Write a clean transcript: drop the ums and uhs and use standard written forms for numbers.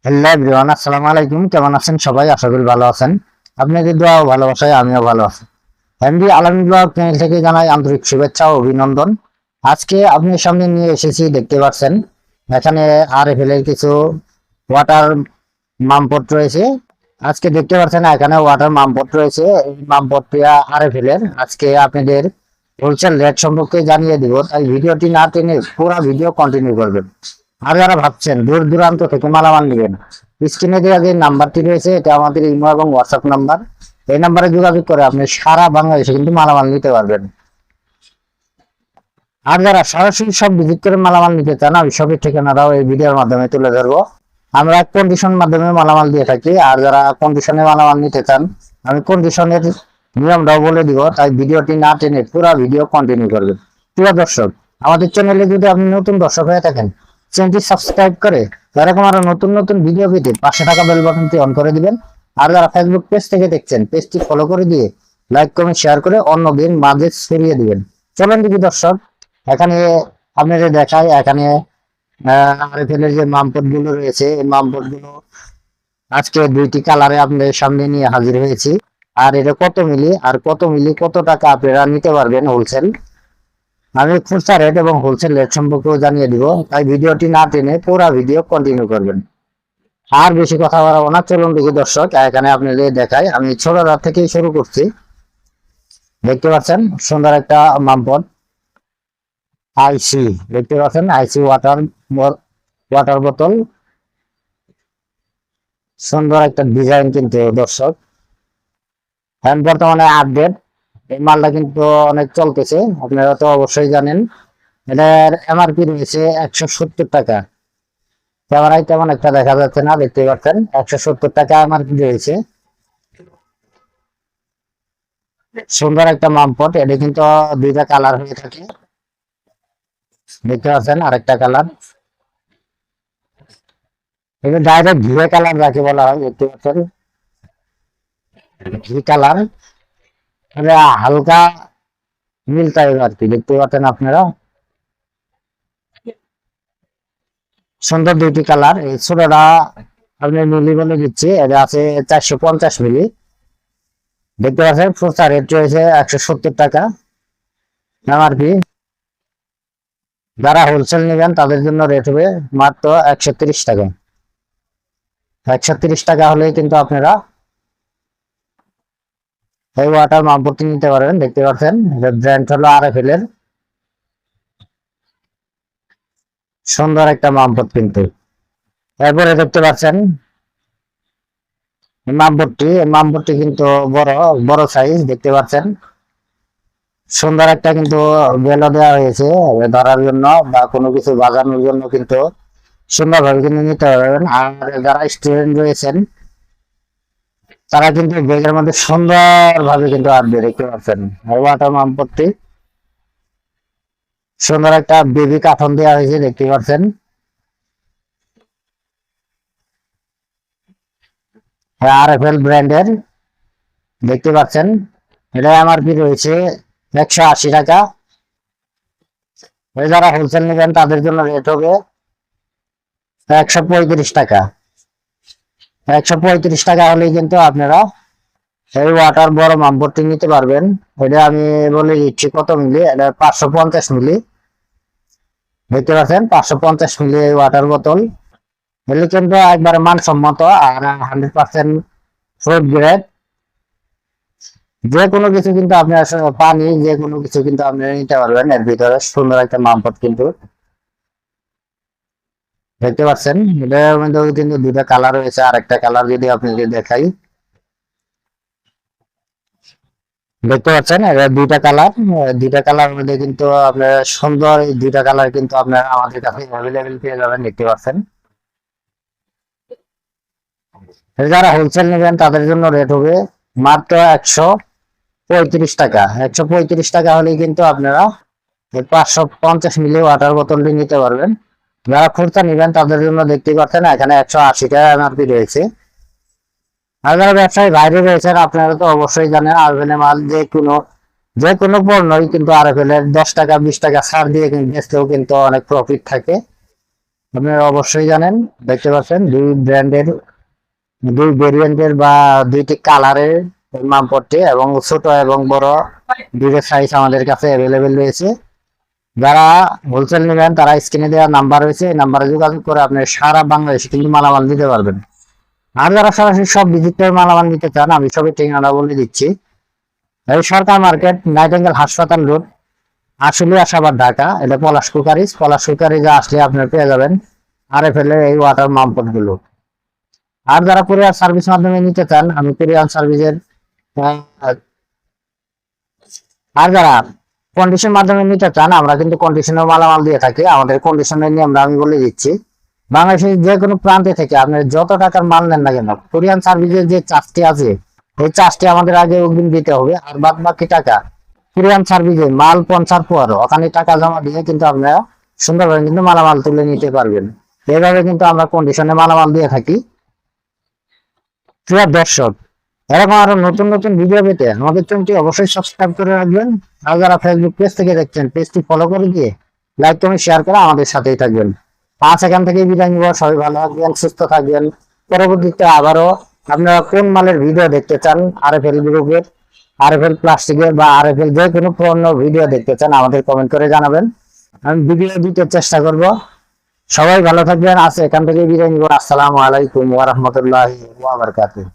Hello everyone, আসসালামু আলাইকুম। কেমন আছেন সবাই? আশা করি ভালো আছেন। আপনাদের দোয়া ও ভালোবাসায় আমিও ভালো আছি। এমডি আলামিন ব্লগ চ্যানেল থেকে জানাই আন্তরিক শুভেচ্ছা ও অভিনন্দন। আজকে আপনার সামনে নিয়ে এসেছি, দেখতে পাচ্ছেন এখানে আরএফএল এর কিছু ওয়াটার মামপট রয়েছে। আজকে দেখতে পাচ্ছেন এখানে ওয়াটার মামপট রয়েছে। এই মামপটটি আরএফএল এর। আজকে আপনাদের হোলসেল রেট সম্পর্কে জানিয়ে দিব, তাই ভিডিওটি না টেনে পুরো ভিডিও কন্টিনিউ করবেন। আর যারা ভাবছেন দূর দূরান্ত থেকে মালামাল নেবেন, স্ক্রিনে দেওয়া যে নাম্বারটি রয়েছে এটা আমাদের ইমো এবং হোয়াটসঅ্যাপ নাম্বার। এই নাম্বারে যোগাযোগ করে আপনি সারা বাংলাদেশে কিন্তু মালামাল নিতে পারবেন। আর যারা সরাসরি সব ভিজিট করে মালামাল নিতে চান, আমি সবের ঠিকানাটাও এই ভিডিওর মাধ্যমে তুলে ধরবো। আমরা কন্ডিশন মাধ্যমে মালামাল দিয়ে থাকি। আর যারা কন্ডিশনে মালামাল নিতে চান, আমি কন্ডিশনের নিয়মটাও বলে দিব, তাই ভিডিওটি না টেনে পুরো ভিডিও কন্টিনিউ করবেন। প্রিয় দর্শক, আমাদের চ্যানেলে যদি আপনি নতুন দর্শক হয়ে থাকেন, চ্যানেলটি সাবস্ক্রাইব করে এরকম আরো নতুন নতুন ভিডিও পেতে পাশে থাকা বেল বাটনটি অন করে দিবেন। আর যারা ফেসবুক পেজ থেকে দেখছেন, পেজটি ফলো করে দিয়ে লাইক কমেন্ট শেয়ার করে অন্যদের মাঝে ছড়িয়ে দিবেন। চলেন দেখি দর্শক, এখানে আপনাদের দেখায় এখানে আরএফএল এর যে মামপট গুলো রয়েছে, এই মামপট গুলো আজকে দুইটি কালারে আপনাদের সামনে নিয়ে হাজির হয়েছি। আর এটা কত মিলি আর কত মিলি কত টাকা আপনারা নিতে পারবেন হোলসেল, আমি খুচরা রেট এবং হোলসেল রেট সম্পর্কেও জানিয়ে দিব, তাই ভিডিওটি না টেনে পুরো ভিডিও কন্টিনিউ করবেন। আর বেশি কথা বাড়াবো না, চলুন দেখি দর্শক, এখানে আপনাদের দেখাই। আমি ছোট রাত থেকেই শুরু করছি। দেখতে পাচ্ছেন সুন্দর একটা মামপট আইসি, দেখতে পাচ্ছেন আইসি ওয়াটার ওয়াটার বোতল। সুন্দর একটা ডিজাইন কিন্তু দর্শক, এখন বর্তমানে আপডেট। এই মালটা কিন্তু অনেক চলতেছে, আপনারা তো অবশ্যই জানেন। এটার এমআরপি রয়েছে 170 টাকা। ক্যামেরায় তেমন একটা দেখা যাচ্ছে না, দেখতে পাচ্ছেন 170 টাকা এমআরপি রয়েছে। সুন্দর একটা মামপট। এটা কিন্তু দুইটা কালার হয়ে থাকে, দেখতে পাচ্ছেন আরেকটা কালার। এটা ডাইরেক্ট ঘিয়ে কালার যাকে বলা হয়, দেখতে পাচ্ছেন ঘি কালার, মানে হালকা নীল টাইপ আর কি, দেখতে পাচ্ছেন আপনারা। সুন্দর দুইটি কালার। এই ছোটটা আপনি মিলি বলে দিচ্ছি, এটা আছে 450 মিলি। দেখতে পাচ্ছেন খুচরা রেট রয়েছে 170 টাকা এমআরপি। যারা হোলসেল নেবেন তাদের জন্য রেট হবে মাত্র 130 টাকা। 130 টাকা হলেই কিন্তু আপনারা এই ওয়াটার মামপটটি নিতে পারবেন। দেখতে পাচ্ছেন ব্র্যান্ড হলো আরএফএল এর। সুন্দর একটা মামপট কিন্তু। এরপরে দেখতে পাচ্ছেন মামপটটি কিন্তু বড় বড় সাইজ, দেখতে পাচ্ছেন। সুন্দর একটা কিন্তু বেলও দেওয়া হয়েছে ধরার জন্য বা কোনো কিছু বাজানোর জন্য, কিন্তু সুন্দরভাবে কিন্তু নিতে পারবেন। আর যারা স্টুডেন্ট রয়েছেন তারা কিন্তু ব্যাগের মধ্যে সুন্দর ভাবে কিন্তু আনবে, দেখতে পাচ্ছেন। ওয়াটার মামপটটি সুন্দর একটা বেবি কার্টন দেওয়া হয়েছে, দেখতে পাচ্ছেন। আরএফএল ব্র্যান্ডের, দেখতে পাচ্ছেন। এটা এমআরপি রয়েছে 180 টাকা। যারা হোলসেল নেবেন তাদের জন্য রেট হবে 135 টাকা। 135 টাকা হলেই কিন্তু আপনারা এই ওয়াটার বড় মামপটটি নিতে পারবেন। এটা আমি বলে দিচ্ছি কত মিলি, এটা 550 মিলি। দেখতে পাচ্ছেন 550 মিলি এই ওয়াটার বোতল। এগুলো কিন্তু একবারে মানসম্মত আর 100% ফ্রুট গ্রেড। যে কোনো কিছু কিন্তু আপনি আসলে পানি, যে কোনো কিছু কিন্তু আপনি নিতে পারবেন এর ভিতরে। সুন্দর একটা মামপট কিন্তু, দেখতে পাচ্ছেন। এটার মধ্যে কিন্তু দুইটা কালার রয়েছে। আর একটা কালার যদি আপনাকে দেখাই, দেখতে পাচ্ছেন এটা দুইটা কালার মধ্যে কিন্তু আপনার সুন্দর এই দুইটা কালার কিন্তু আপনার আমাদের কাছে অ্যাভেলেবেল পেয়ে যাবেন, দেখতে পাচ্ছেন। যারা হোলসেল নেবেন তাদের জন্য রেট হবে মাত্র 135 টাকা। 135 টাকা হলেই কিন্তু আপনারা 550 মিলি ওয়াটার বোতলটি নিতে পারবেন। যারা খুচরা নেবেন তাদের জন্য দেখতে পাচ্ছেন এখানে 180 টাকা এমআরপি রয়েছে। আর যারা ব্যবসায়ী বাইরে রয়েছেন, আপনারা তো অবশ্যই জানেন আরএফএল মাল যে কোনো পণ্যই কিন্তু আরএফএল 10 টাকা 20 টাকা ছাড় দিয়ে বেচলেও কিন্তু অনেক প্রফিট থাকে। আপনারা অবশ্যই জানেন, দেখতে পাচ্ছেন দুই ব্র্যান্ডের, দুই ভেরিয়েন্টের বা দুইটি কালারের মামপট্টি, এবং ছোট এবং বড় দুইটা সাইজ আমাদের কাছে অ্যাভেলেবেল রয়েছে। যারা হোলসেল নেবেন তারা স্ক্রিনে দেওয়া নাম্বার রয়েছে, এই নাম্বারে যোগাযোগ করে আপনি সারা বাংলাদেশে কিন্তু মালামাল নিতে পারবেন। আর যারা সরাসরি সব ভিজিট করে মালামাল নিতে চান, আমি সবই ঠিকানা বলে দিচ্ছি। এই সরকার মার্কেট, নাইটিঙ্গেল হাসপাতাল রোড, আসলে আসাবাদ, ঢাকা। এটা পলাশ কুকারিজ আসলে আপনারা পেয়ে যাবেন RFL এর এই ওয়াটার মামপট গুলো। আর যারা কুরিয়ার সার্ভিস মাধ্যমে নিতে চান, আমি কুরিয়ার সার্ভিসের আর যারা কন্ডিশন মাধ্যমে নিতে চান, আমরা কিন্তু কন্ডিশনের মালামাল দিয়ে থাকি। আমাদের কন্ডিশনের নিয়ে আমি বলে দিচ্ছি, বাংলাদেশের যে কোনো প্রান্তে থেকে আপনি যত টাকার মাল নেন না কেন, কোরিয়ান সার্ভিসের যে চার্জটি আছে, এই চার্জটি আমাদের আগে অগ্রিম দিতে হবে। আর বাদ বাকি টাকা কোরিয়ান সার্ভিসে মাল পৌঁছার পর ওখানে টাকা জমা দিয়ে কিন্তু আপনারা সুন্দরভাবে কিন্তু মালামাল তুলে নিতে পারবেন। এইভাবে কিন্তু আমরা কন্ডিশনে মালামাল দিয়ে থাকি। প্রিয় দর্শক, এরকম আরো নতুন নতুন ভিডিও পেতে আমাদের চ্যানেলটি অবশ্যই সাবস্ক্রাইব করে রাখবেন। আর যারা ফেসবুক পেজ থেকে দেখছেন, পেজটি ফলো করে দিয়ে লাইক কমেন্ট শেয়ার করে আমাদের সাথেই থাকবেন। আজ এখান থেকে বিদায় নিব। সবাই ভালো থাকবেন, সুস্থ থাকবেন। পরবর্তীতে আবারও আপনারা কোন মালের ভিডিও দেখতে চান, RFL গ্রুপের, RFL প্লাস্টিকের বা RFL যে কোনো পণ্য ভিডিও দেখতে চান, আমাদের কমেন্ট করে জানাবেন, আমি ভিডিও দিতে চেষ্টা করব। সবাই ভালো থাকবেন। আজ এখান থেকে বিদায় নিব। আসসালামু আলাইকুম ওয়া রাহমাতুল্লাহি ওয়া বারাকাতুহু।